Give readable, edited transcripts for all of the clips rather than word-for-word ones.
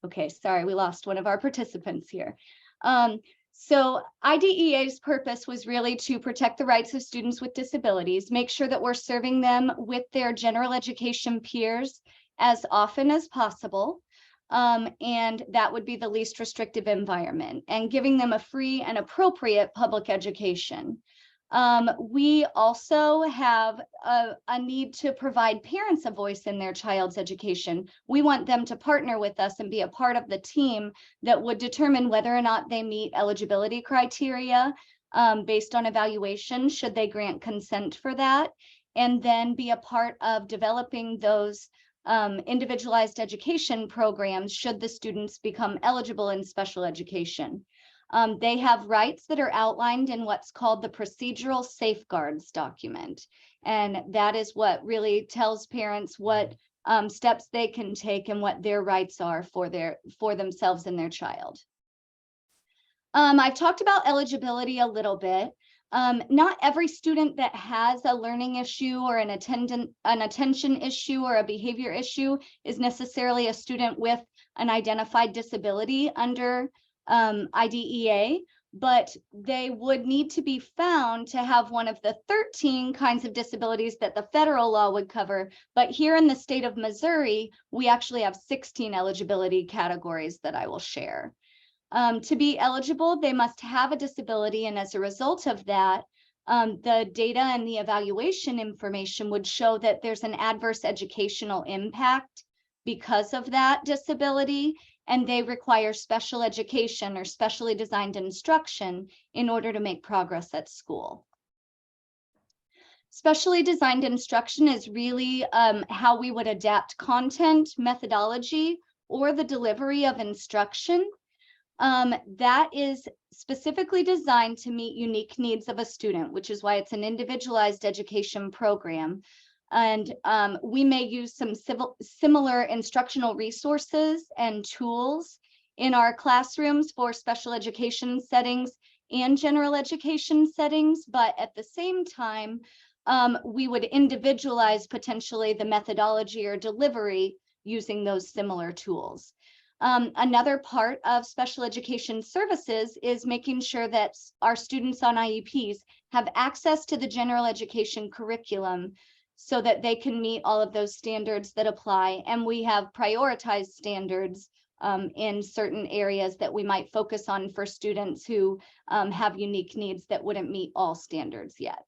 Okay, sorry, we lost one of our participants here. So IDEA's purpose was really to protect the rights of students with disabilities, make sure that we're serving them with their general education peers as often as possible. And that would be the least restrictive environment, and giving them a free and appropriate public education. We also have a need to provide parents a voice in their child's education. We want them to partner with us and be a part of the team that would determine whether or not they meet eligibility criteria based on evaluation, should they grant consent for that, and then be a part of developing those individualized education programs should the students become eligible in special education. They have rights that are outlined in what's called the procedural safeguards document. And that is what really tells parents what steps they can take and what their rights are for themselves and their child. I've talked about eligibility a little bit. Not every student that has a learning issue or an attention issue or a behavior issue is necessarily a student with an identified disability under IDEA, but they would need to be found to have one of the 13 kinds of disabilities that the federal law would cover. But here in the state of Missouri, we actually have 16 eligibility categories that I will share. To be eligible, they must have a disability, and as a result of that, the data and the evaluation information would show that there's an adverse educational impact because of that disability, and they require special education or specially designed instruction in order to make progress at school. Specially designed instruction is really how we would adapt content, methodology, or the delivery of instruction that is specifically designed to meet unique needs of a student, which is why it's an individualized education program. And we may use some similar instructional resources and tools in our classrooms for special education settings and general education settings, but at the same time, we would individualize potentially the methodology or delivery using those similar tools. Another part of special education services is making sure that our students on IEPs have access to the general education curriculum so that they can meet all of those standards that apply. And we have prioritized standards in certain areas that we might focus on for students who have unique needs that wouldn't meet all standards yet.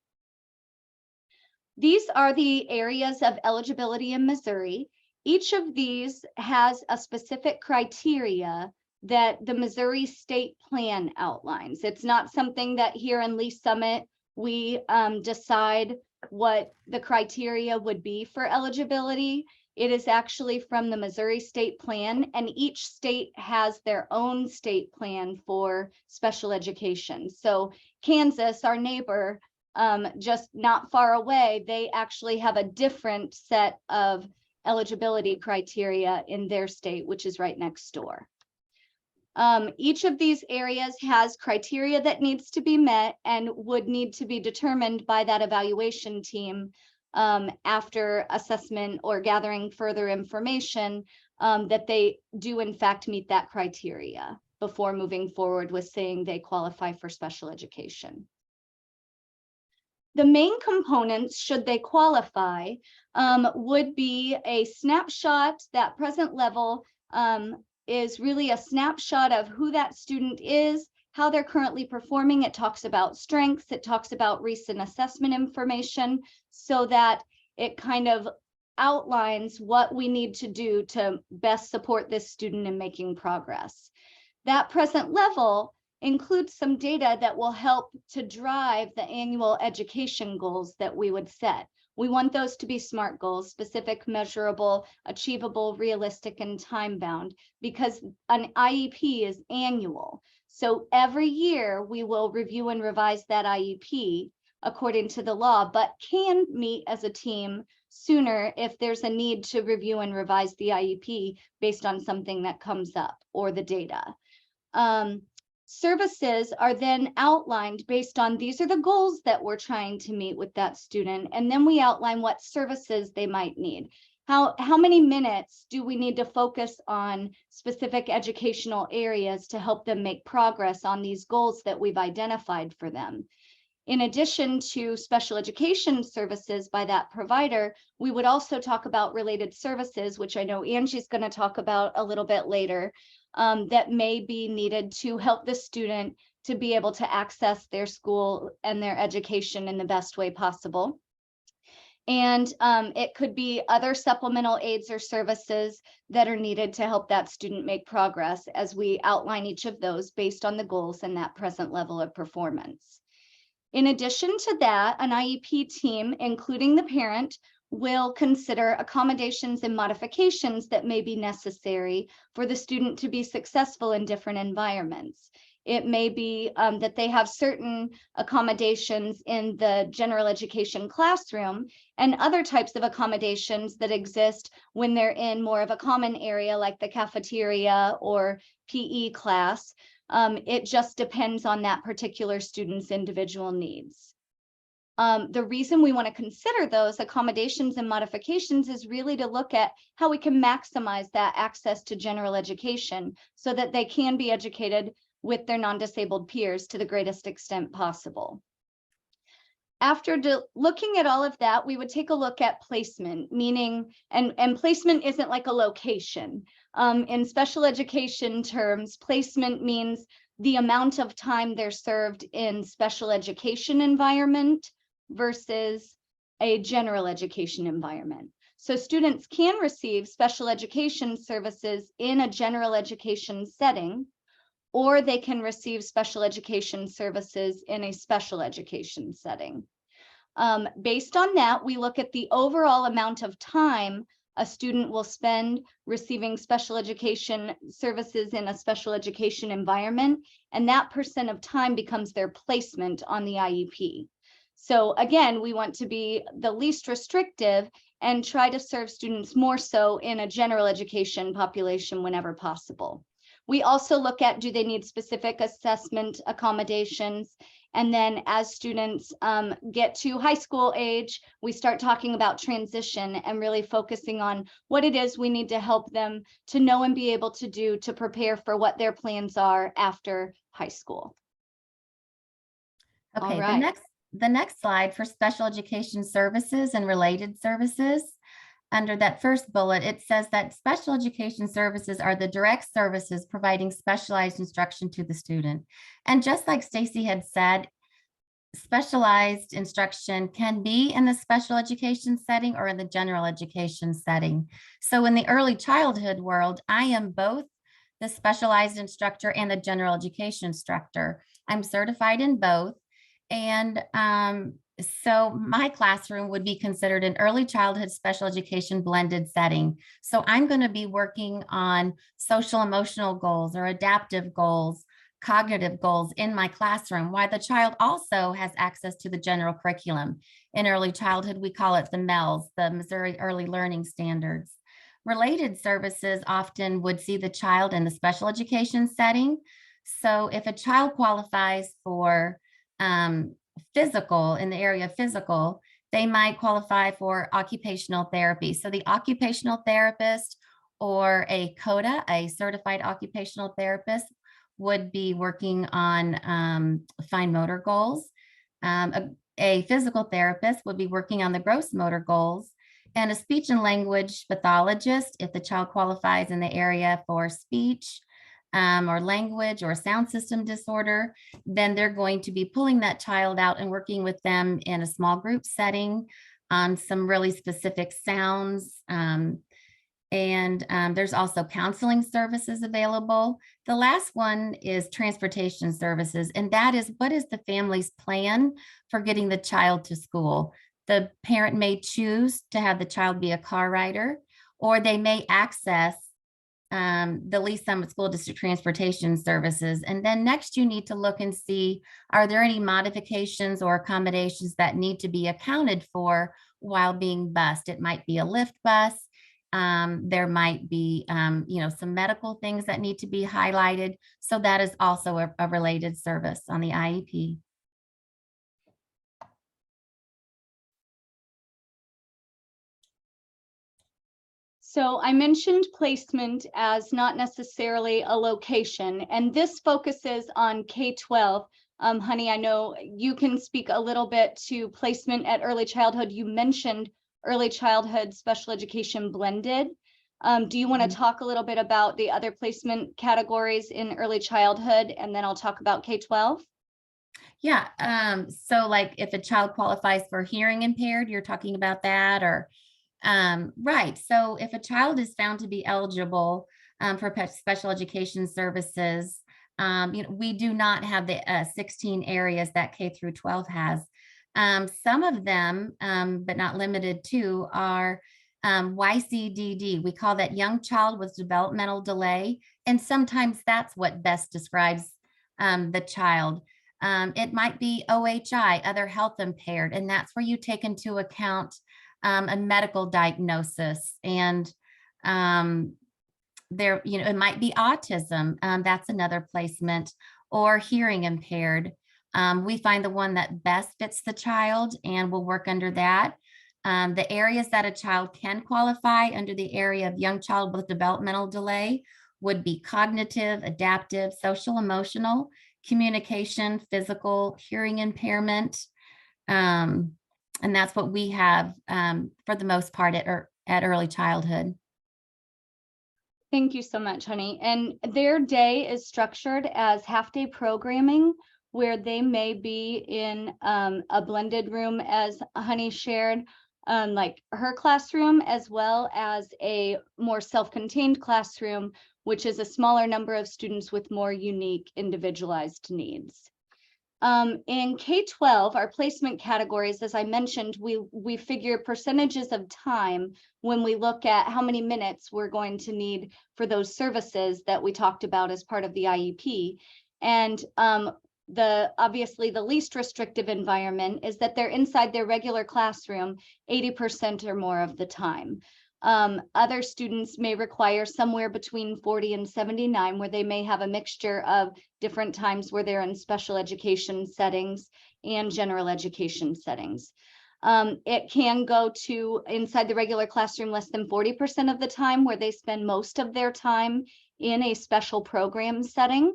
These are the areas of eligibility in Missouri. Each of these has a specific criteria that the Missouri State Plan outlines. It's not something that here in Lee Summit we decide what the criteria would be for eligibility. It is actually from the Missouri State Plan, and each state has their own state plan for special education. So Kansas, our neighbor, just not far away, they actually have a different set of eligibility criteria in their state, which is right next door. Each of these areas has criteria that needs to be met and would need to be determined by that evaluation team after assessment or gathering further information that they do in fact meet that criteria before moving forward with saying they qualify for special education. The main components, should they qualify, would be a snapshot. That present level is really a snapshot of who that student is, how they're currently performing. It talks about strengths, it talks about recent assessment information, so that it kind of outlines what we need to do to best support this student in making progress. That present level includes some data that will help to drive the annual education goals that we would set. We want those to be SMART goals: specific, measurable, achievable, realistic, and time-bound, because an IEP is annual. So every year we will review and revise that IEP according to the law, but can meet as a team sooner if there's a need to review and revise the IEP based on something that comes up or the data. Services are then outlined based on, these are the goals that we're trying to meet with that student, and then we outline what services they might need. how many minutes do we need to focus on specific educational areas to help them make progress on these goals that we've identified for them? In addition to special education services by that provider, we would also talk about related services, which I know Angie's going to talk about a little bit later, that may be needed to help the student to be able to access their school and their education in the best way possible. And it could be other supplemental aids or services that are needed to help that student make progress, as we outline each of those based on the goals and that present level of performance. In addition to that, an IEP team, including the parent, will consider accommodations and modifications that may be necessary for the student to be successful in different environments. It may be that they have certain accommodations in the general education classroom and other types of accommodations that exist when they're in more of a common area like the cafeteria or PE class. It just depends on that particular student's individual needs. The reason we want to consider those accommodations and modifications is really to look at how we can maximize that access to general education so that they can be educated with their non-disabled peers to the greatest extent possible. After looking at all of that, we would take a look at placement, meaning, and placement isn't like a location. In special education terms, placement means the amount of time they're served in special education environment versus a general education environment. So students can receive special education services in a general education setting, or they can receive special education services in a special education setting. Based on that, we look at the overall amount of time a student will spend receiving special education services in a special education environment, and that percent of time becomes their placement on the IEP. So again, we want to be the least restrictive and try to serve students more so in a general education population whenever possible. We also look at, do they need specific assessment accommodations? And then as students get to high school age, we start talking about transition and really focusing on what it is we need to help them to know and be able to do to prepare for what their plans are after high school. Okay, all right. The next slide for special education services and related services. Under that first bullet, it says that special education services are the direct services providing specialized instruction to the student. And just like Staci had said, specialized instruction can be in the special education setting or in the general education setting. So in the early childhood world, I am both the specialized instructor and the general education instructor. I'm certified in both. And so my classroom would be considered an early childhood special education blended setting. So I'm going to be working on social emotional goals or adaptive goals, cognitive goals in my classroom, while the child also has access to the general curriculum. In early childhood, we call it the MELS, the Missouri Early Learning Standards. Related services often would see the child in the special education setting. So if a child qualifies for physical, in the area of physical, they might qualify for occupational therapy. So the occupational therapist or a CODA, a certified occupational therapist, would be working on fine motor goals. A physical therapist would be working on the gross motor goals, and a speech and language pathologist, if the child qualifies in the area for speech or language or sound system disorder, then they're going to be pulling that child out and working with them in a small group setting on some really specific sounds. There's also counseling services available. The last one is transportation services, and that is, what is the family's plan for getting the child to school? The parent may choose to have the child be a car rider, or they may access the Lee Summit School District transportation services. And then next you need to look and see, are there any modifications or accommodations that need to be accounted for while being bused? It might be a lift bus. There might be, some medical things that need to be highlighted. So that is also a related service on the IEP. So I mentioned placement as not necessarily a location, and this focuses on K-12. Honey, I know you can speak a little bit to placement at early childhood. You mentioned early childhood special education blended. Do you want to talk a little bit about the other placement categories in early childhood, and then I'll talk about K-12? Yeah. So like if a child qualifies for hearing impaired, you're talking about that, or right. So if a child is found to be eligible for special education services, we do not have the 16 areas that K through 12 has. Some of them, but not limited to, are YCDD. We call that young child with developmental delay. And sometimes that's what best describes the child. It might be OHI, other health impaired, and that's where you take into account a medical diagnosis, and it might be autism. That's another placement, or hearing impaired. We find the one that best fits the child, and we'll work under that. The areas that a child can qualify under the area of young child with developmental delay would be cognitive, adaptive, social, emotional, communication, physical, hearing impairment. And that's what we have for the most part at early childhood. Thank you so much, honey. And their day is structured as half-day programming, where they may be in a blended room, as honey shared, like her classroom, as well as a more self-contained classroom, which is a smaller number of students with more unique individualized needs. In K-12, our placement categories, as I mentioned, we figure percentages of time when we look at how many minutes we're going to need for those services that we talked about as part of the IEP. And obviously the least restrictive environment is that they're inside their regular classroom 80% or more of the time. Other students may require somewhere between 40 and 79, where they may have a mixture of different times where they're in special education settings and general education settings. It can go to inside the regular classroom less than 40% of the time, where they spend most of their time in a special program setting.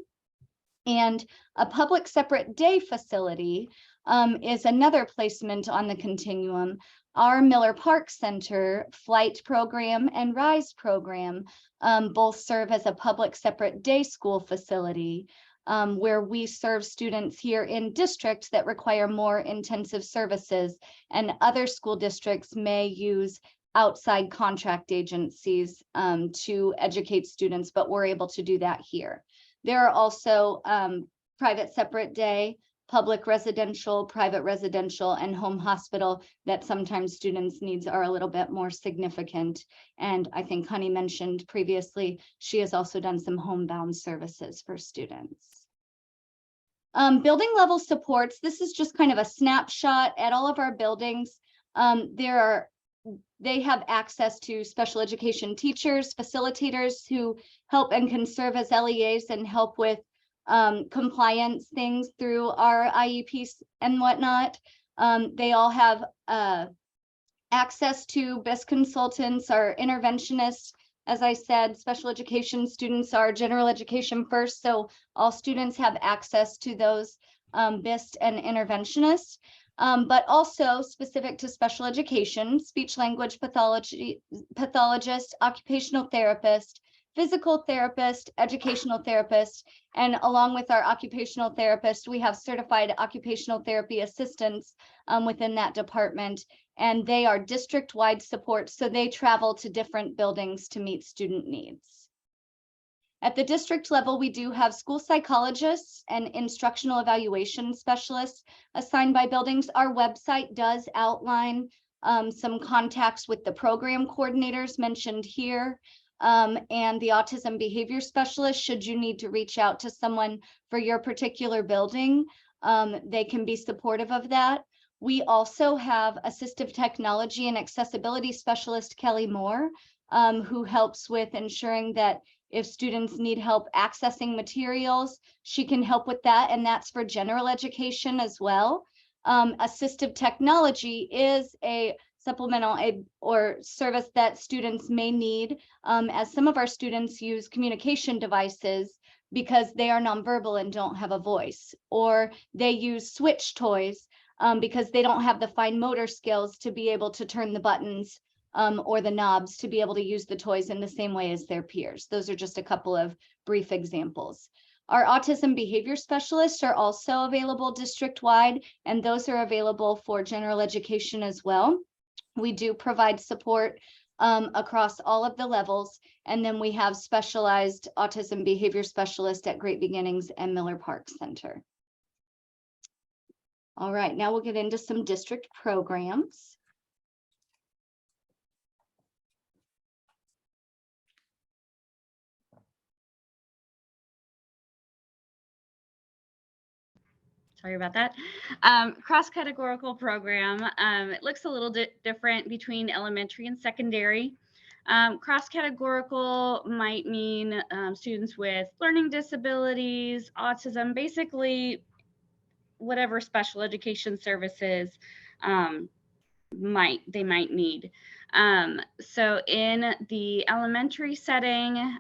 And a public separate day facility is another placement on the continuum. Our Miller Park Center flight program and RISE program both serve as a public separate day school facility where we serve students here in districts that require more intensive services, and other school districts may use outside contract agencies to educate students, but we're able to do that here. There are also private separate day, public residential, private residential, and home hospital that sometimes students' needs are a little bit more significant. And I think Honey mentioned previously, she has also done some homebound services for students. Building level supports, this is just kind of a snapshot at all of our buildings. They have access to special education teachers, facilitators who help and can serve as LEAs and help with compliance things through our IEPs and whatnot. They all have access to BIS consultants, our interventionists. As I said, special education students are general education first, so all students have access to those BIS and interventionists. But also specific to special education, speech language pathologist, occupational therapist, physical therapist, educational therapist, and along with our occupational therapist, we have certified occupational therapy assistants within that department, and they are district-wide support, so they travel to different buildings to meet student needs. At the district level, we do have school psychologists and instructional evaluation specialists assigned by buildings. Our website does outline some contacts with the program coordinators mentioned here, and the autism behavior specialist, should you need to reach out to someone for your particular building. They can be supportive of that. We also have assistive technology and accessibility specialist Kelly Moore, who helps with ensuring that if students need help accessing materials, she can help with that, and that's for general education as well. Assistive technology is a supplemental aid or service that students may need, as some of our students use communication devices because they are nonverbal and don't have a voice, or they use switch toys because they don't have the fine motor skills to be able to turn the buttons or the knobs to be able to use the toys in the same way as their peers. Those are just a couple of brief examples. Our autism behavior specialists are also available district-wide, and those are available for general education as well. We do provide support across all of the levels, and then we have specialized autism behavior specialists at Great Beginnings and Miller Park Center. All right, now we'll get into some district programs. Sorry about that. Cross-Categorical Program. It looks a little different between elementary and secondary. Cross-categorical might mean students with learning disabilities, autism, basically whatever special education services they might need. So in the elementary setting,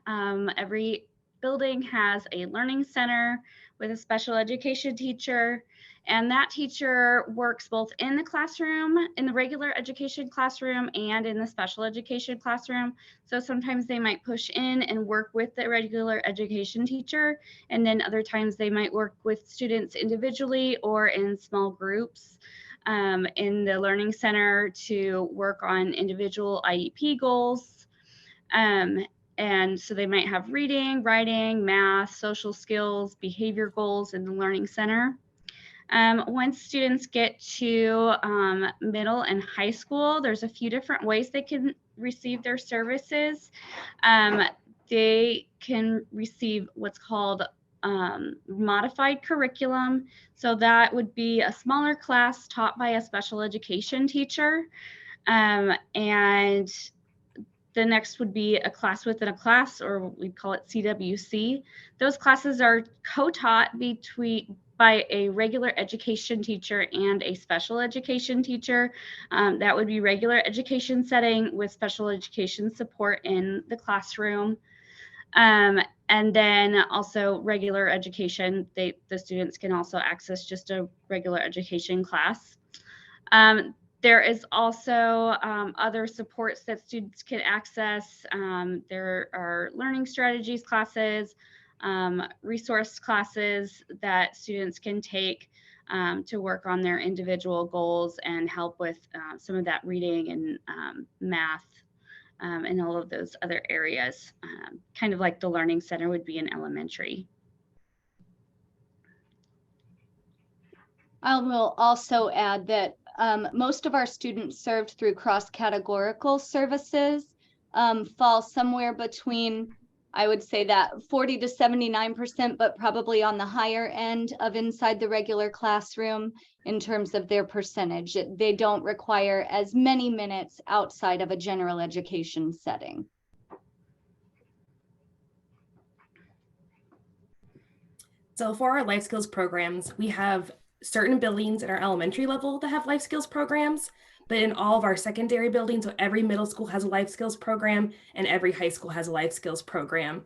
every building has a learning center with a special education teacher, and that teacher works both in the classroom, in the regular education classroom, and in the special education classroom. So sometimes they might push in and work with the regular education teacher, and then other times they might work with students individually or in small groups in the learning center to work on individual IEP goals. And so they might have reading, writing, math, social skills, behavior goals in the learning center. Once students get to middle and high school, there's a few different ways they can receive their services. They can receive what's called modified curriculum. So that would be a smaller class taught by a special education teacher. And the next would be a class within a class, or we call it CWC. Those classes are co-taught by a regular education teacher and a special education teacher. That would be regular education setting with special education support in the classroom. And then also regular education, the students can also access just a regular education class. There is also other supports that students can access. There are learning strategies classes, resource classes that students can take to work on their individual goals and help with some of that reading and math and all of those other areas, kind of like the learning center would be in elementary. I will also add that most of our students served through cross-categorical services fall somewhere between, I would say that 40 to 79%, but probably on the higher end of inside the regular classroom in terms of their percentage. They don't require as many minutes outside of a general education setting. So for our life skills programs, we have certain buildings at our elementary level that have life skills programs, but in all of our secondary buildings, so every middle school has a life skills program and every high school has a life skills program.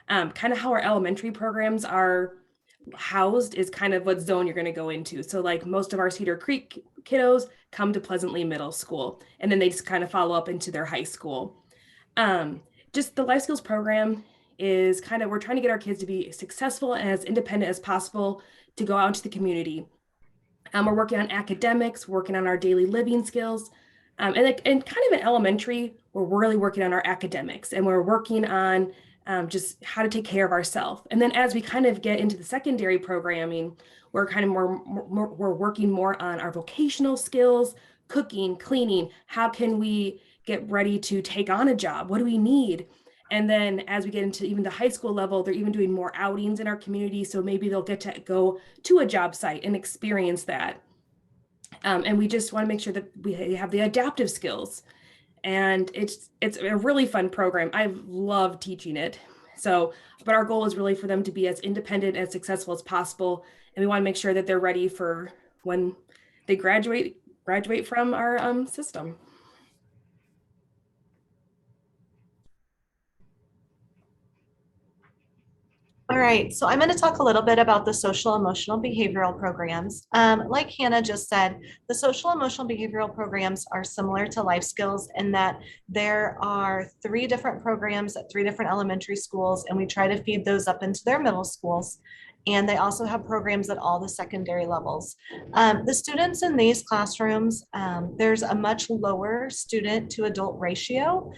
Kind of how our elementary programs are housed is kind of what zone you're going to go into. So like most of our Cedar Creek kiddos come to Pleasantly Middle School, and then they just kind of follow up into their high school. Just the life skills program is kind of, we're trying to get our kids to be successful and as independent as possible to go out into the community. We're working on academics, working on our daily living skills. And kind of in elementary, we're really working on our academics, and we're working on just how to take care of ourselves. And then as we kind of get into the secondary programming, we're kind of we're working more on our vocational skills, cooking, cleaning. How can we get ready to take on a job? What do we need? And then as we get into even the high school level, they're even doing more outings in our community. So maybe they'll get to go to a job site and experience that. And we just want to make sure that we have the adaptive skills. And it's a really fun program. I love teaching it. So, but our goal is really for them to be as independent and successful as possible. And we want to make sure that they're ready for when they graduate from our system. right, so I'm going to talk a little bit about the social emotional behavioral programs. Like Hannah just said, the social emotional behavioral programs are similar to life skills in that there are 3 different programs at 3 different elementary schools, and we try to feed those up into their middle schools. And they also have programs at all the secondary levels. The students in these classrooms, there's a much lower student to adult ratio.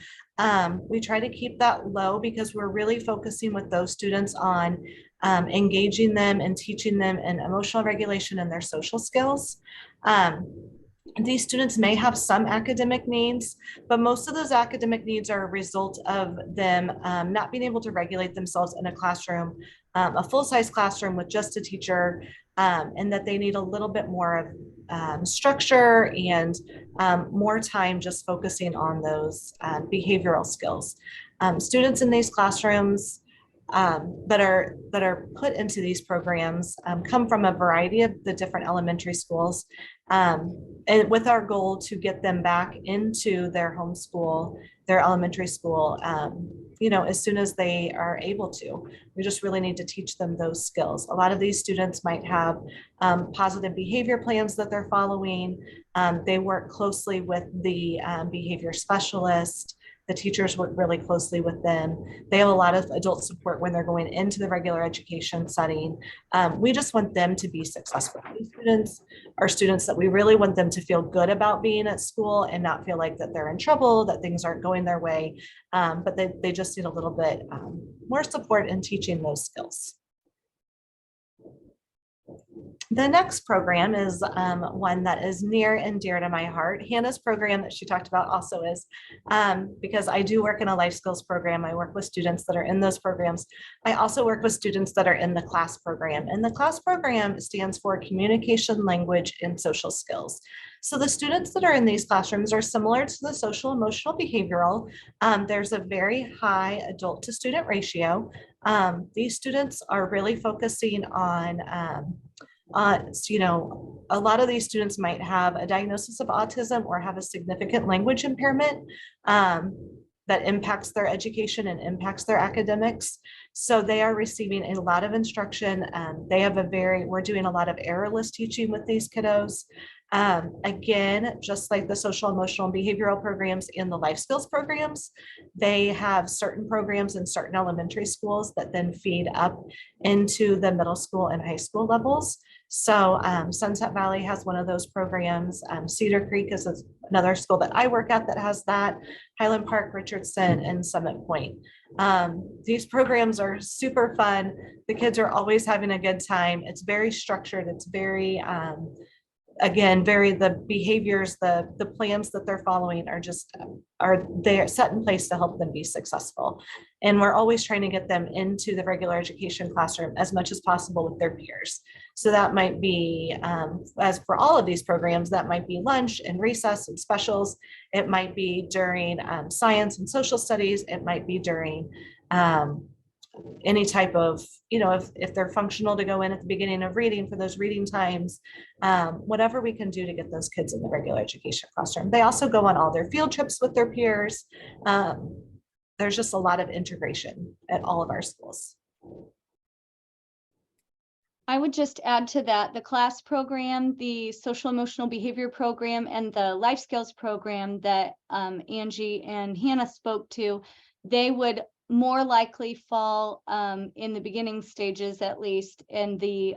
We try to keep that low because we're really focusing with those students on engaging them and teaching them in emotional regulation and their social skills. These students may have some academic needs, but most of those academic needs are a result of them not being able to regulate themselves in a classroom, a full-size classroom with just a teacher, and that they need a little bit more of structure and more time just focusing on those behavioral skills. Students in these classrooms that are put into these programs come from a variety of the different elementary schools, and with our goal to get them back into their home school, their elementary school, as soon as they are able to. We just really need to teach them those skills. A lot of these students might have positive behavior plans that they're following. They work closely with the behavior specialist. The teachers work really closely with them. They have a lot of adult support when they're going into the regular education setting. We just want them to be successful. These students are students that we really want them to feel good about being at school and not feel like that they're in trouble, that things aren't going their way, but they just need a little bit more support in teaching those skills. The next program is one that is near and dear to my heart. Hannah's program that she talked about also is, because I do work in a life skills program. I work with students that are in those programs. I also work with students that are in the class program. And the class program stands for communication, language, and social skills. So the students that are in these classrooms are similar to the social emotional behavioral. There's a very high adult to student ratio. These students are really focusing on a lot of these students might have a diagnosis of autism or have a significant language impairment that impacts their education and impacts their academics. So they are receiving a lot of instruction. We're doing a lot of errorless teaching with these kiddos. Again, just like the social emotional behavioral programs and the life skills programs, they have certain programs in certain elementary schools that then feed up into the middle school and high school levels. So Sunset Valley has one of those programs. Cedar Creek is another school that I work at that has that. Highland Park, Richardson, and Summit Point. These programs are super fun. The kids are always having a good time. It's very structured. It's very the behaviors, the plans that they're following they're set in place to help them be successful. And we're always trying to get them into the regular education classroom as much as possible with their peers. So that might be, as for all of these programs, that might be lunch and recess and specials. It might be during science and social studies. It might be during any type of, if they're functional to go in at the beginning of reading for those reading times, whatever we can do to get those kids in the regular education classroom. They also go on all their field trips with their peers. There's just a lot of integration at all of our schools. I would just add to that, the class program, the social emotional behavior program, and the life skills program that Angie and Hannah spoke to, they would more likely fall in the beginning stages, at least in the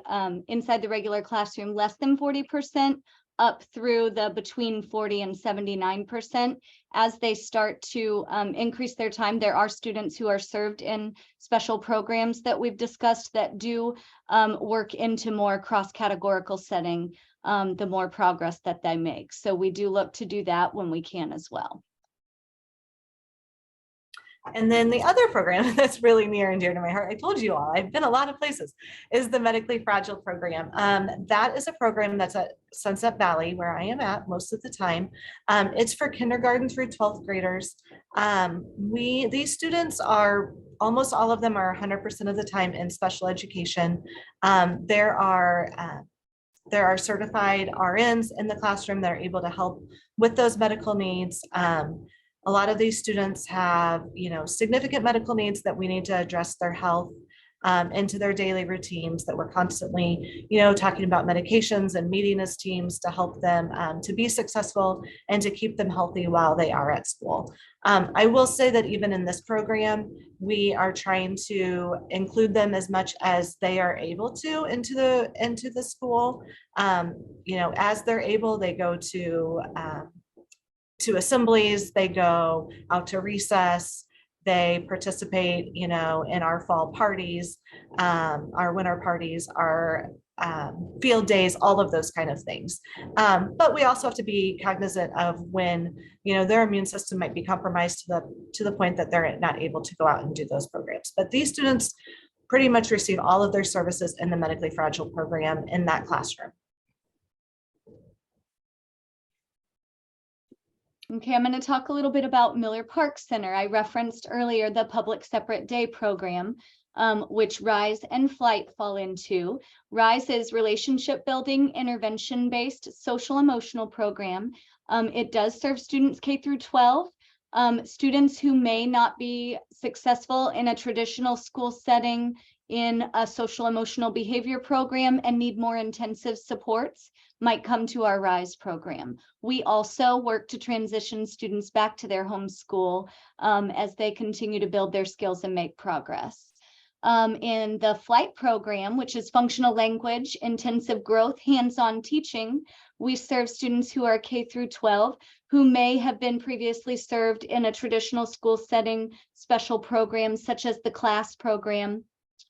inside the regular classroom, less than 40%, up through the between 40 and 79%. As they start to increase their time, there are students who are served in special programs that we've discussed that do work into more cross-categorical setting, the more progress that they make. So we do look to do that when we can as well. And then the other program that's really near and dear to my heart, I told you all, I've been a lot of places, is the Medically Fragile program. That is a program that's at Sunset Valley, where I am at most of the time. It's for kindergarten through 12th graders. These students are, almost all of them are 100% of the time in special education. There are certified RNs in the classroom that are able to help with those medical needs. A lot of these students have, significant medical needs that we need to address their health. into their daily routines, that we're constantly, talking about medications and meeting as teams to help them to be successful and to keep them healthy while they are at school. I will say that even in this program, we are trying to include them as much as they are able to into the school. As they're able, they go to assemblies, they go out to recess, they participate, in our fall parties, our winter parties, our field days, all of those kind of things. But we also have to be cognizant of when, their immune system might be compromised to the point that they're not able to go out and do those programs. But these students pretty much receive all of their services in the medically fragile program in that classroom. Okay, I'm going to talk a little bit about Miller Park Center. I referenced earlier the public separate day program, which RISE and Flight fall into. RISE is relationship building, intervention-based social emotional program. It does serve students K through 12, students who may not be successful in a traditional school setting in a social emotional behavior program and need more intensive supports might come to our RISE program. We also work to transition students back to their home school as they continue to build their skills and make progress. In the Flight program, which is functional language, intensive growth, hands-on teaching, we serve students who are K through 12 who may have been previously served in a traditional school setting, special programs such as the CLASS program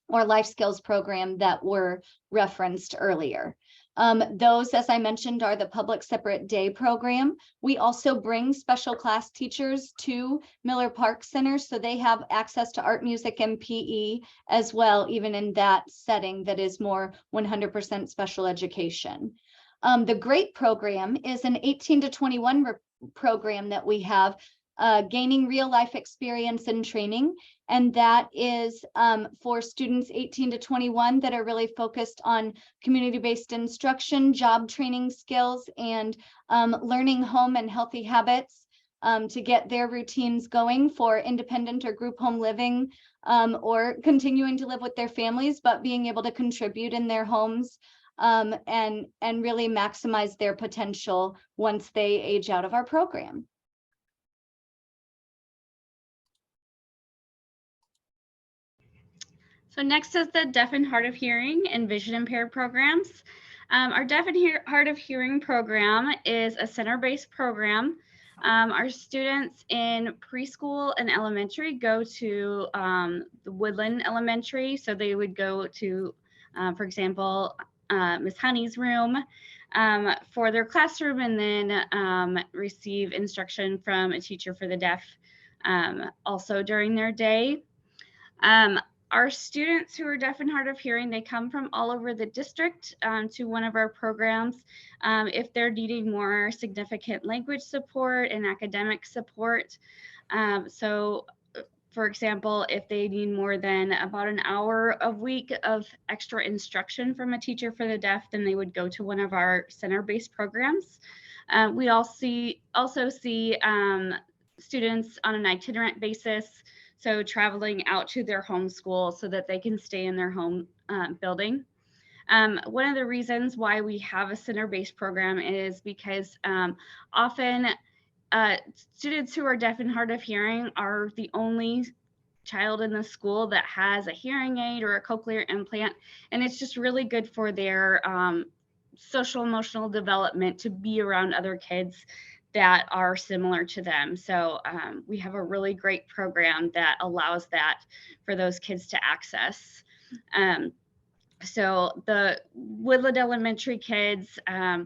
or life skills program that were referenced earlier. Those, as I mentioned, are the public separate day program. We also bring special class teachers to Miller Park Center, so they have access to art, music, and PE as well, even in that setting that is more 100% special education. The GREAT program is an 18 to 21 program that we have, gaining real life experience and training. And that is for students 18 to 21 that are really focused on community-based instruction, job training skills, and learning home and healthy habits to get their routines going for independent or group home living, or continuing to live with their families, but being able to contribute in their homes and really maximize their potential once they age out of our program. So next is the deaf and hard of hearing and vision impaired programs. Our deaf and hard of hearing program is a center-based program. Our students in preschool and elementary go to the Woodland Elementary. So they would go to, for example, Miss Honey's room for their classroom, and then receive instruction from a teacher for the deaf also during their day. Our students who are deaf and hard of hearing, they come from all over the district to one of our programs. If they're needing more significant language support and academic support. So for example, if they need more than about an hour a week of extra instruction from a teacher for the deaf, then they would go to one of our center-based programs. We also see students on an itinerant basis, so traveling out to their home school so that they can stay in their home building. One of the reasons why we have a center-based program is because often students who are deaf and hard of hearing are the only child in the school that has a hearing aid or a cochlear implant, and it's just really good for their social emotional development to be around other kids that are similar to them. So we have a really great program that allows that for those kids to access. So the Woodland Elementary kids,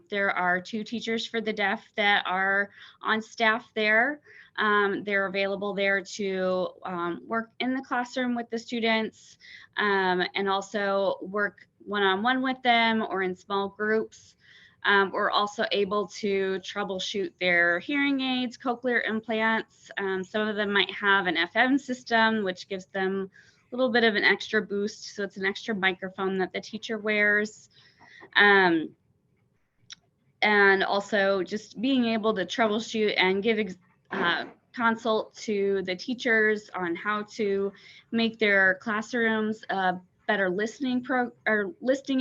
there are 2 teachers for the deaf that are on staff there. They're available there to work in the classroom with the students and also work one-on-one with them or in small groups. We're also able to troubleshoot their hearing aids, cochlear implants. Some of them might have an FM system, which gives them a little bit of an extra boost. So it's an extra microphone that the teacher wears. And also just being able to troubleshoot and give consult to the teachers on how to make their classrooms a better listening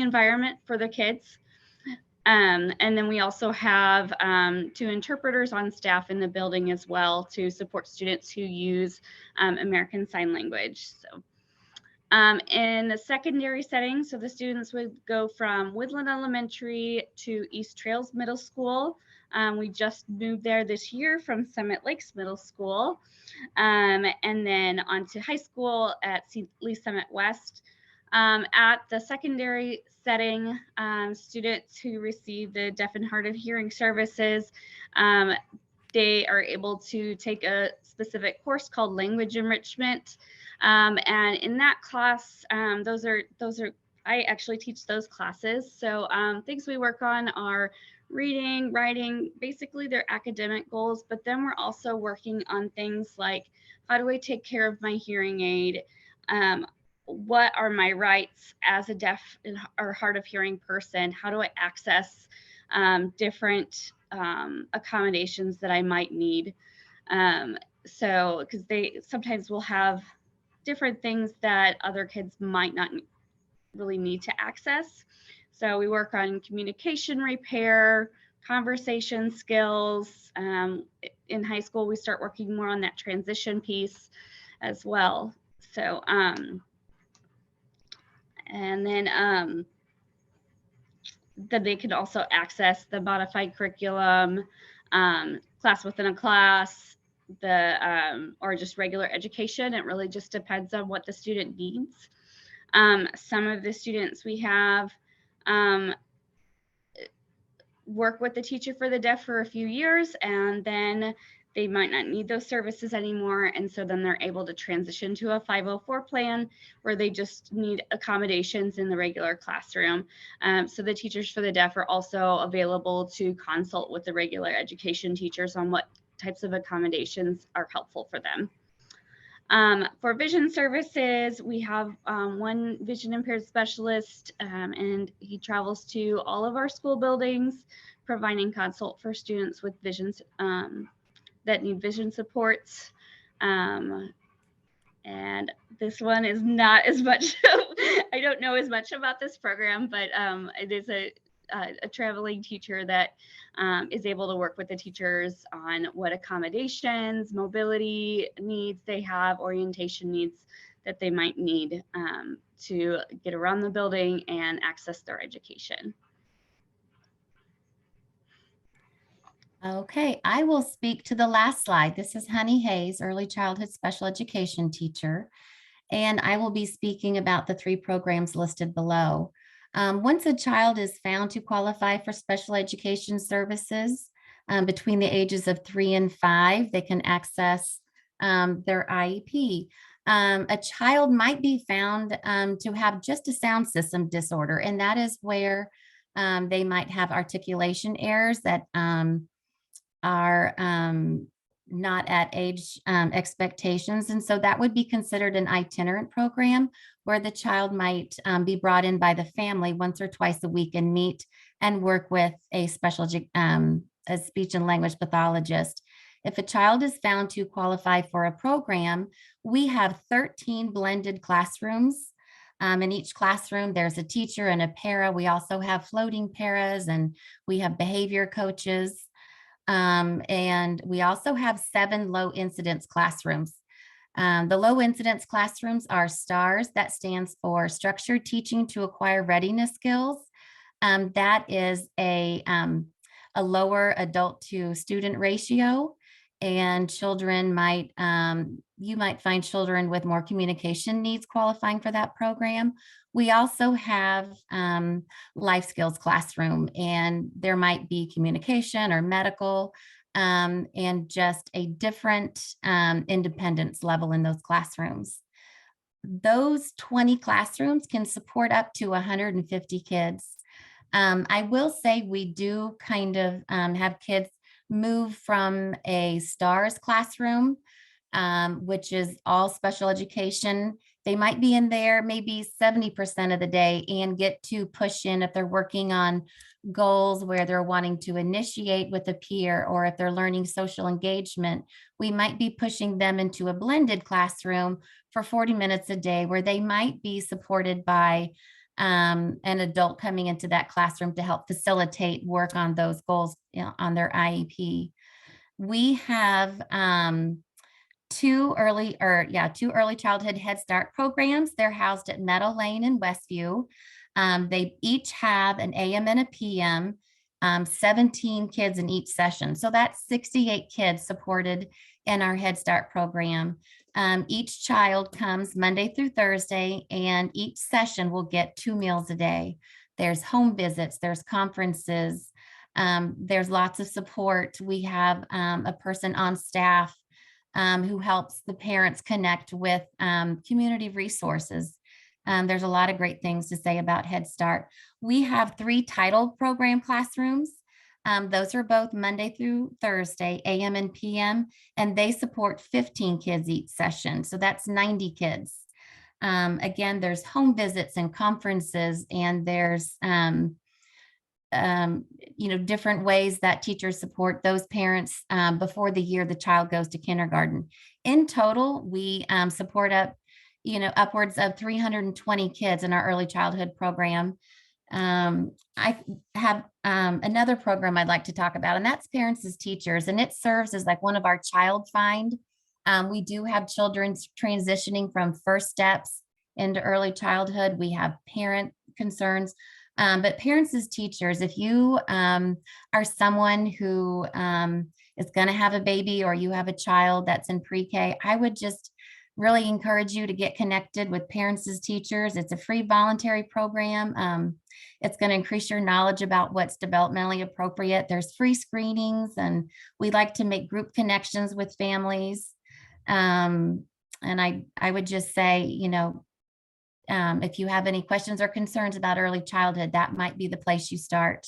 environment for the kids. And then we also have 2 interpreters on staff in the building as well to support students who use American Sign Language. So in the secondary setting, so the students would go from Woodland Elementary to East Trails Middle School. We just moved there this year from Summit Lakes Middle School, and then on to high school at Lee Summit West. At the secondary setting, students who receive the deaf and hard of hearing services, they are able to take a specific course called language enrichment. And in that class, I actually teach those classes. So things we work on are reading, writing, basically their academic goals, but then we're also working on things like, how do I take care of my hearing aid? What are my rights as a deaf or hard of hearing person? How do I access different accommodations that I might need? So, because they sometimes will have different things that other kids might not really need to access. So we work on communication repair, conversation skills. In high school, we start working more on that transition piece as well. So, and then they can also access the modified curriculum, class within a class, or just regular education. It really just depends on what the student needs. Some of the students we have work with the teacher for the deaf for a few years, and then they might not need those services anymore. And so then they're able to transition to a 504 plan where they just need accommodations in the regular classroom. So the teachers for the deaf are also available to consult with the regular education teachers on what types of accommodations are helpful for them. For vision services, we have one vision impaired specialist, and he travels to all of our school buildings, providing consult for students with visions that need vision supports. And this one is not as much, I don't know as much about this program, but it is a traveling teacher that is able to work with the teachers on what accommodations, mobility needs they have, orientation needs that they might need to get around the building and access their education. Okay, I will speak to the last slide. This is Honey Hayes, early childhood special education teacher, and I will be speaking about the 3 programs listed below. Once a child is found to qualify for special education services between the ages of 3 and 5, they can access their IEP. A child might be found to have just a sound system disorder, and that is where they might have articulation errors that are not at age expectations. And so that would be considered an itinerant program where the child might be brought in by the family once or twice a week and meet and work with a special a speech and language pathologist. If a child is found to qualify for a program, we have 13 blended classrooms. In each classroom, there's a teacher and a para. We also have floating paras, and we have behavior coaches. And we also have 7 low incidence classrooms. The low incidence classrooms are STARS. That stands for Structured Teaching to Acquire Readiness Skills. That is a lower adult to student ratio, and children might, you might find children with more communication needs qualifying for that program. We also have life skills classroom, and there might be communication or medical and just a different independence level in those classrooms. Those 20 classrooms can support up to 150 kids. I will say we do kind of have kids move from a STARS classroom, which is all special education, they might be in there maybe 70% of the day and get to push in if they're working on goals where they're wanting to initiate with a peer, or if they're learning social engagement, we might be pushing them into a blended classroom for 40 minutes a day where they might be supported by an adult coming into that classroom to help facilitate work on those goals, on their IEP. We have two early childhood Head Start programs. They're housed at Meadow Lane in Westview. They each have an AM and a PM, 17 kids in each session. So that's 68 kids supported in our Head Start program. Each child comes Monday through Thursday, and each session will get 2 meals a day. There's home visits, there's conferences, there's lots of support. We have a person on staff who helps the parents connect with community resources. There's a lot of great things to say about Head Start. We have 3 titled program classrooms. Those are both Monday through Thursday, AM and PM, and they support 15 kids each session. So that's 90 kids. Again, there's home visits and conferences, and there's different ways that teachers support those parents before the year the child goes to kindergarten. In total, we support upwards of 320 kids in our early childhood program. I have another program I'd like to talk about, and that's Parents as Teachers, and it serves as like one of our child find. We do have children transitioning from first steps into early childhood. We have parent concerns. But Parents as Teachers, if you are someone who is going to have a baby, or you have a child that's in pre-K, I would just really encourage you to get connected with Parents as Teachers. It's a free voluntary program. It's going to increase your knowledge about what's developmentally appropriate. There's free screenings, and we like to make group connections with families. And I would just say, if you have any questions or concerns about early childhood, that might be the place you start.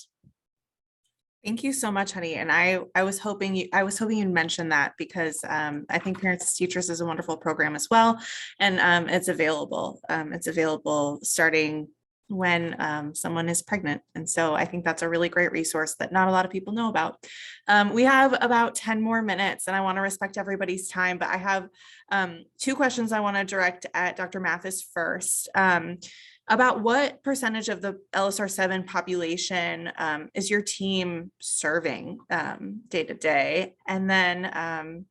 Thank you so much, honey. And I was hoping you'd mention that, because I think Parents as Teachers is a wonderful program as well. And it's available. It's available starting when someone is pregnant. And so I think that's a really great resource that not a lot of people know about. We have about 10 more minutes, and I want to respect everybody's time, but I have 2 questions I want to direct at Dr. Mathis first. About what percentage of the LSR-7 population is your team serving day to day? And then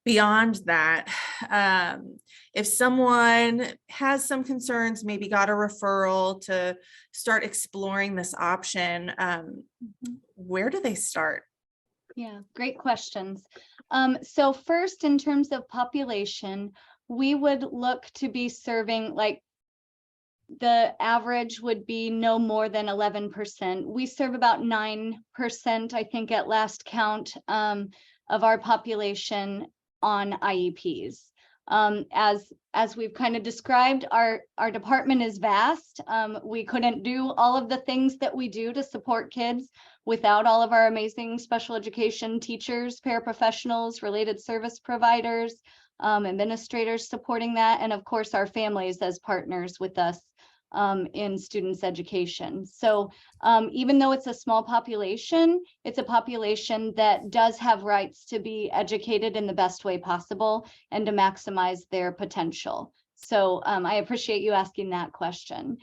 beyond that, if someone has some concerns, maybe got a referral to start exploring this option, where do they start? Yeah, great questions. So first, in terms of population, we would look to be serving, like, the average would be no more than 11%. We serve about 9%, I think, at last count, of our population on IEPs. As we've kind of described, our department is vast. We couldn't do all of the things that we do to support kids without all of our amazing special education teachers, paraprofessionals, related service providers, administrators supporting that, and of course our families as partners with us in students' education. So even though it's a small population, it's a population that does have rights to be educated in the best way possible and to maximize their potential. So I appreciate you asking that question.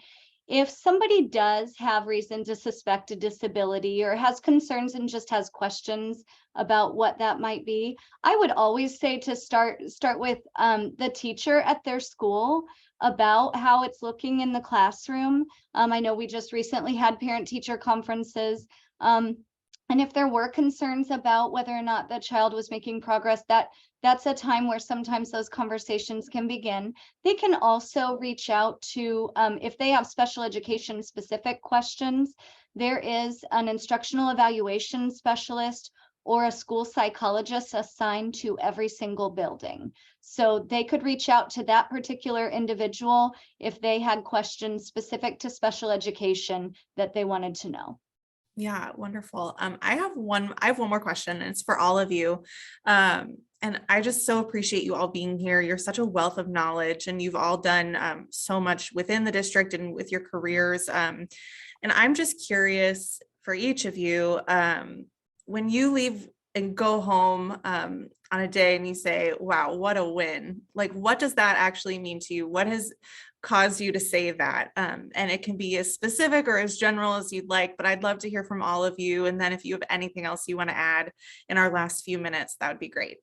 If somebody does have reason to suspect a disability or has concerns and just has questions about what that might be, I would always say to start with the teacher at their school about how it's looking in the classroom. I know we just recently had parent-teacher conferences. And if there were concerns about whether or not the child was making progress, that's a time where sometimes those conversations can begin. They can also reach out to, if they have special education specific questions, there is an instructional evaluation specialist or a school psychologist assigned to every single building. So they could reach out to that particular individual if they had questions specific to special education that they wanted to know. Yeah, wonderful. I have one more question, and it's for all of you. And I just so appreciate you all being here. You're such a wealth of knowledge, and you've all done so much within the district and with your careers. And I'm just curious for each of you, when you leave and go home on a day and you say, wow, what a win. Like, what does that actually mean to you? What has caused you to say that? And it can be as specific or as general as you'd like, but I'd love to hear from all of you. And then if you have anything else you want to add in our last few minutes, that would be great.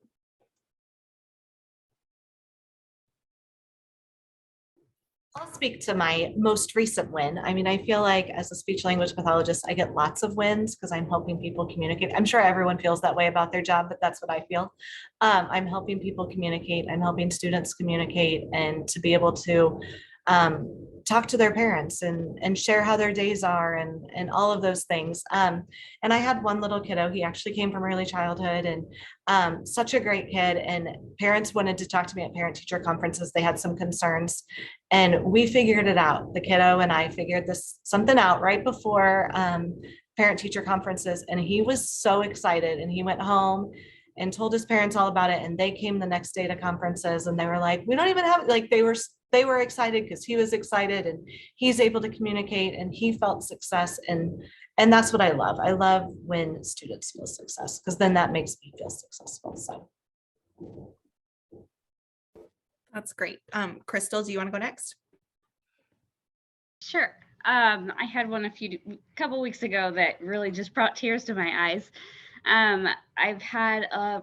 I'll speak to my most recent win. I mean, I feel like as a speech language pathologist, I get lots of wins because I'm helping people communicate. I'm sure everyone feels that way about their job, but that's what I feel. I'm helping people communicate. I'm helping students communicate and to be able to talk to their parents and share how their days are and all of those things. And I had one little kiddo, he actually came from early childhood and such a great kid. And parents wanted to talk to me at parent teacher conferences. They had some concerns and we figured it out. The kiddo and I figured something out right before parent teacher conferences. And he was so excited and he went home and told his parents all about it. And they came the next day to conferences and they were like, we don't even have, like, they were excited because he was excited and he's able to communicate and he felt success. And that's what I love. I love when students feel success because then that makes me feel successful. So. That's great. Krystal, do you want to go next? Sure. I had one a couple weeks ago that really just brought tears to my eyes. I've had a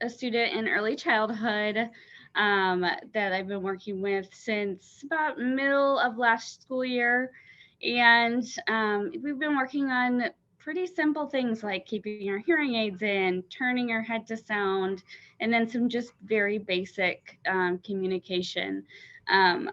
student in early childhood that I've been working with since about middle of last school year. And we've been working on pretty simple things like keeping our hearing aids in, turning our head to sound, and then some just very basic communication. I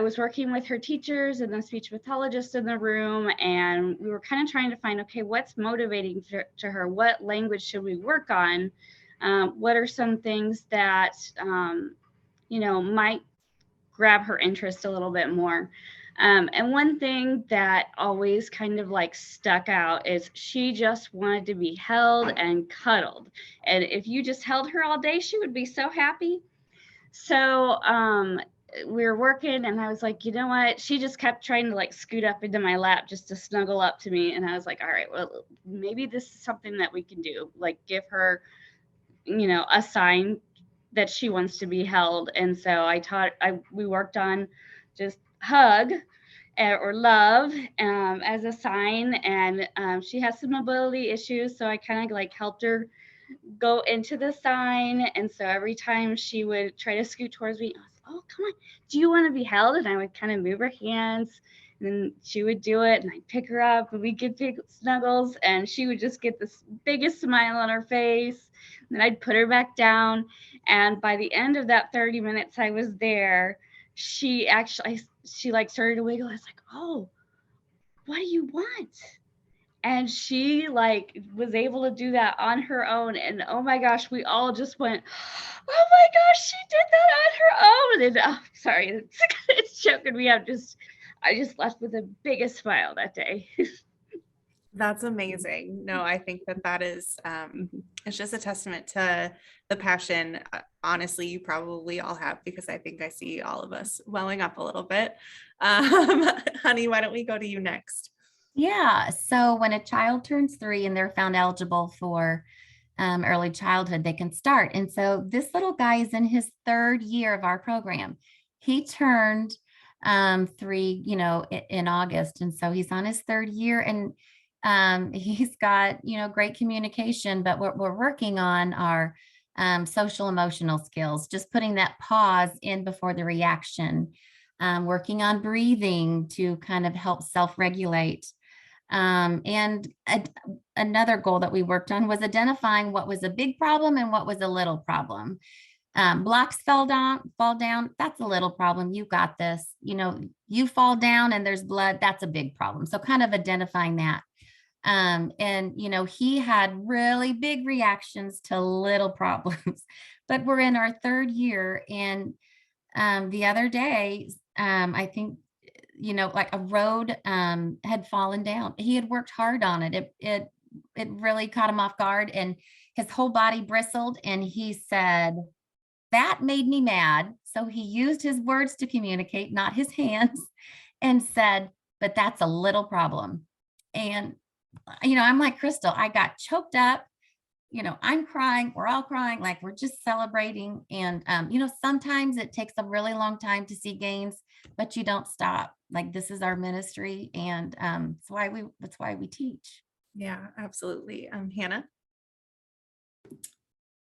was working with her teachers and the speech pathologist in the room, and we were kind of trying to find, okay, what's motivating to her? What language should we work on? What are some things that, might grab her interest a little bit more? And one thing that always kind of like stuck out is she just wanted to be held and cuddled. And if you just held her all day, she would be so happy. So we were working and I was like, you know what? She just kept trying to like scoot up into my lap just to snuggle up to me. And I was like, all right, well, maybe this is something that we can do. Like give her, a sign that she wants to be held. And so we worked on just hug or love as a sign. And she has some mobility issues. So I kind of like helped her go into the sign. And so every time she would try to scoot towards me, I was, oh, come on, do you want to be held? And I would kind of move her hands and then she would do it and I'd pick her up and we'd get big snuggles and she would just get this biggest smile on her face. And then I'd put her back down. And by the end of that 30 minutes I was there, she like started to wiggle. I was like, oh, what do you want? And she like was able to do that on her own. And oh my gosh, we all just went, oh my gosh, she did that on her own. And sorry, it's choking me up. I just left with the biggest smile that day. That's amazing. No, I think that is, it's just a testament to the passion. Honestly, you probably all have, because I think I see all of us welling up a little bit. Honey, why don't we go to you next? Yeah. So when a child turns 3 and they're found eligible for early childhood, they can start. And so this little guy is in his 3rd year of our program. He turned 3, in August. And so he's on his 3rd year and he's got, great communication, but what we're working on are social emotional skills, just putting that pause in before the reaction, working on breathing to kind of help self-regulate. And another goal that we worked on was identifying what was a big problem and what was a little problem. Blocks fall down, that's a little problem. You got this. You fall down and there's blood, that's a big problem. So kind of identifying that. And he had really big reactions to little problems, but we're in our 3rd year. And the other day, I think you know, like a road had fallen down. He had worked hard on it. It really caught him off guard, and his whole body bristled, and he said, that made me mad. So he used his words to communicate, not his hands, and said, but that's a little problem. And, you know, I'm like Krystal, I got choked up. You know, I'm crying, we're all crying, like we're just celebrating. And, you know, sometimes it takes a really long time to see gains, but you don't stop. Like, this is our ministry, and that's why we teach. Yeah, absolutely. Hannah?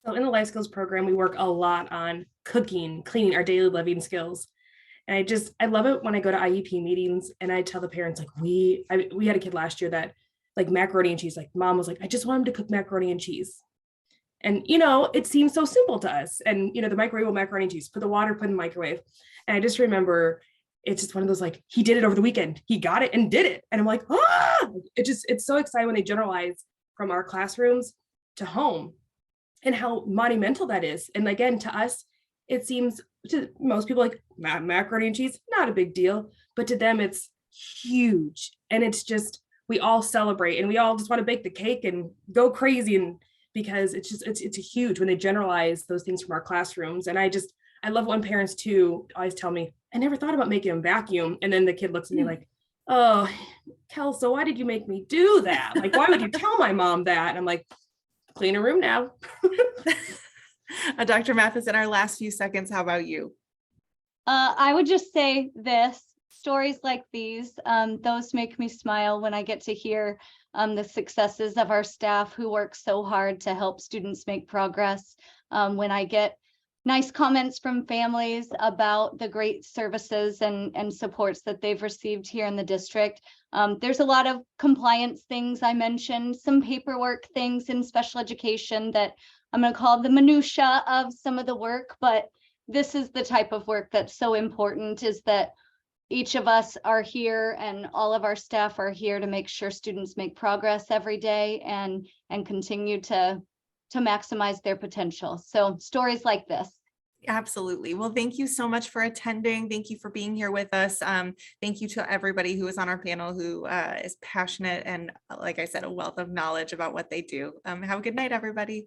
So in the life skills program, we work a lot on cooking, cleaning, our daily living skills. And I love it when I go to IEP meetings and I tell the parents, like, we had a kid last year that like macaroni and cheese, like mom was like, I just want him to cook macaroni and cheese. And, you know, it seems so simple to us. And, you know, the microwave macaroni and cheese, put the water, put in the microwave. And I just remember it's just one of those, like, he did it over the weekend. He got it and did it. And I'm like, it's so exciting when they generalize from our classrooms to home and how monumental that is. And again, to us, it seems to most people like macaroni and cheese, not a big deal, but to them it's huge. And it's just, we all celebrate and we all just want to bake the cake and go crazy. And because it's huge when they generalize those things from our classrooms. And I love when parents too always tell me, I never thought about making them vacuum. And then the kid looks at me like, oh, Kelso, why did you make me do that? Like, why would you tell my mom that? And I'm like, clean a room now. Dr. Mathis, in our last few seconds, how about you? I would just say this, stories like these, those make me smile when I get to hear the successes of our staff who work so hard to help students make progress. When I get nice comments from families about the great services and supports that they've received here in the district. There's a lot of compliance things I mentioned, some paperwork things in special education that I'm going to call the minutia of some of the work, but this is the type of work that's so important, is that each of us are here and all of our staff are here to make sure students make progress every day and continue to maximize their potential. So stories like this. Absolutely. Well, thank you so much for attending. Thank you for being here with us. Thank you to everybody who is on our panel who is passionate and, like I said, a wealth of knowledge about what they do. Have a good night, everybody.